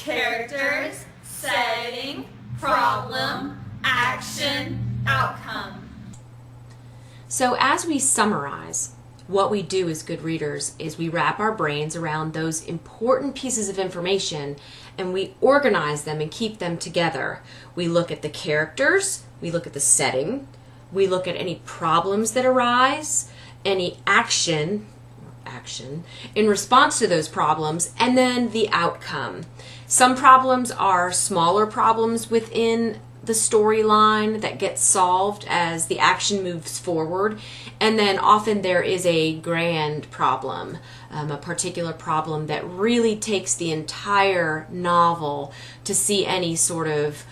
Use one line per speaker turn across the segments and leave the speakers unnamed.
Characters, setting, problem, action, outcome.
So as we summarize, what we do as good readers is we wrap our brains around those important pieces of information and we organize them and keep them together. We look at the characters, we look at the setting, we look at any problems that arise, any action in response to those problems, and then the outcome. Some problems are smaller problems within the storyline that gets solved as the action moves forward, and then often there is a grand problem, a particular problem that really takes the entire novel to see any sort of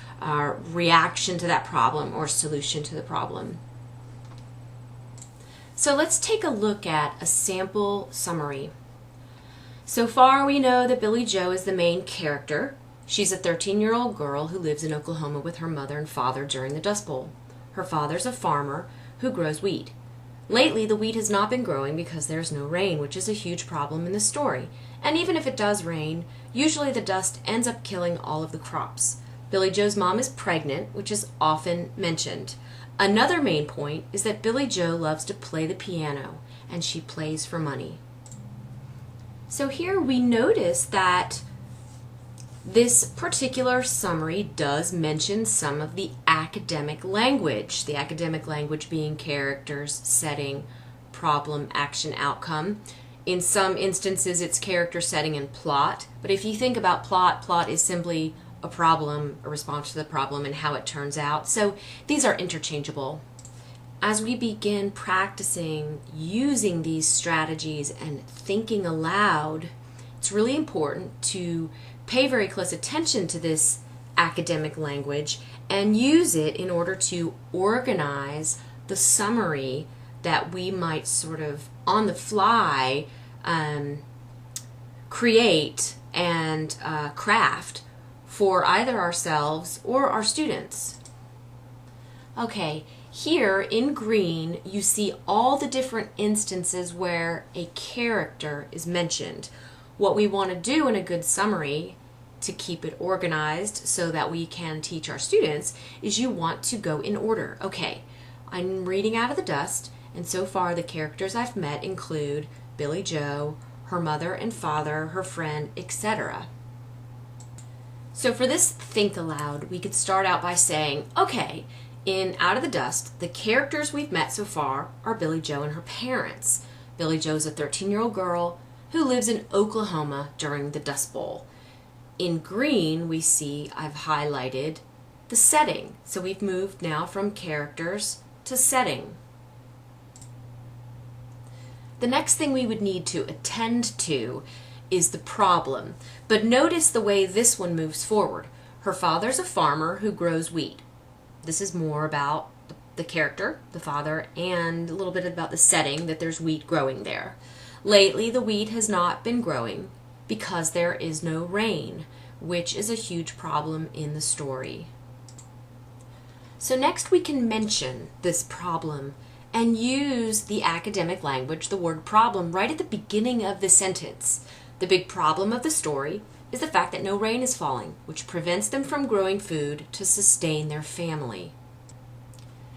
reaction to that problem or solution to the problem. So let's take a look at a sample summary. So far we know that Billie Jo is the main character. She's a 13-year-old girl who lives in Oklahoma with her mother and father during the Dust Bowl. Her father's a farmer who grows wheat. Lately, the wheat has not been growing because there's no rain, which is a huge problem in the story. And even if it does rain, usually the dust ends up killing all of the crops. Billie Jo's mom is pregnant, which is often mentioned. Another main point is that Billie Jo loves to play the piano, and she plays for money. So here we notice that this particular summary does mention some of the academic language being characters, setting, problem, action, outcome. In some instances it's character, setting, and plot, but if you think about plot is simply a problem, a response to the problem, and how it turns out. So these are interchangeable. As we begin practicing using these strategies and thinking aloud, it's really important to pay very close attention to this academic language and use it in order to organize the summary that we might sort of on the fly create and craft for either ourselves or our students. Okay, here in green you see all the different instances where a character is mentioned. What we want to do in a good summary to keep it organized so that we can teach our students is you want to go in order. Okay, I'm reading out of the dust, and so far the characters I've met include Billie Jo, her mother and father, her friend, etc. So for this think aloud, we could start out by saying, okay, in Out of the Dust, the characters we've met so far are Billie Jo and her parents. Billie Jo's a 13-year-old girl who lives in Oklahoma during the Dust Bowl. In green, we see I've highlighted the setting. So we've moved now from characters to setting. The next thing we would need to attend to is the problem. But notice the way this one moves forward. Her father's a farmer who grows wheat. This is more about the character, the father, and a little bit about the setting, that there's wheat growing there. Lately, the wheat has not been growing because there is no rain, which is a huge problem in the story. So next we can mention this problem and use the academic language, the word problem, right at the beginning of the sentence. The big problem of the story is the fact that no rain is falling, which prevents them from growing food to sustain their family.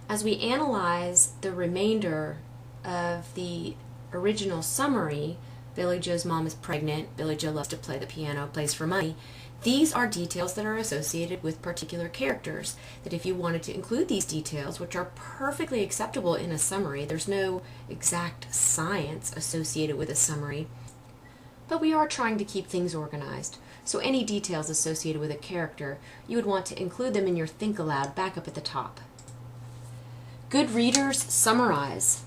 As we analyze the remainder of the original summary, Billie Jo's mom is pregnant, Billie Jo loves to play the piano, plays for money. These are details that are associated with particular characters, that if you wanted to include these details, which are perfectly acceptable in a summary, there's no exact science associated with a summary, but we are trying to keep things organized. So any details associated with a character, you would want to include them in your think aloud back up at the top. Good readers summarize.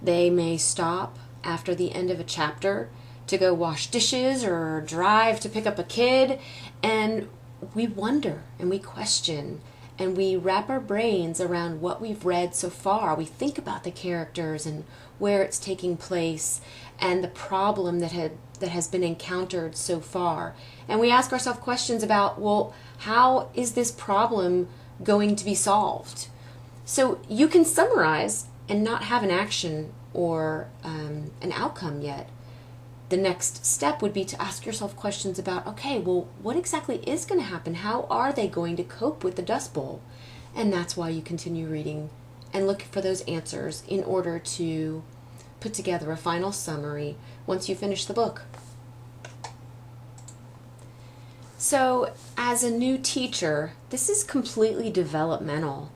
They may stop after the end of a chapter to go wash dishes or drive to pick up a kid, and we wonder and we question and we wrap our brains around what we've read so far. We think about the characters and where it's taking place and the problem that has been encountered so far. And we ask ourselves questions about, well, how is this problem going to be solved? So you can summarize and not have an action or an outcome yet. the next step would be to ask yourself questions about, okay, well, what exactly is going to happen? How are they going to cope with the Dust Bowl? And that's why you continue reading and look for those answers in order to put together a final summary once you finish the book. So, as a new teacher, this is completely developmental.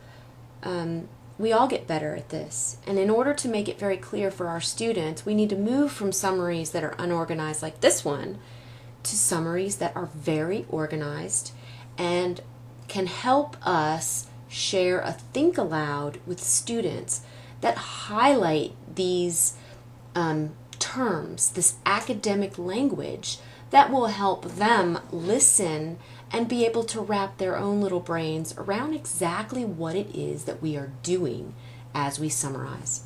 We all get better at this. And in order to make it very clear for our students, we need to move from summaries that are unorganized like this one to summaries that are very organized and can help us share a think aloud with students that highlight these terms, this academic language that will help them listen and be able to wrap their own little brains around exactly what it is that we are doing as we summarize.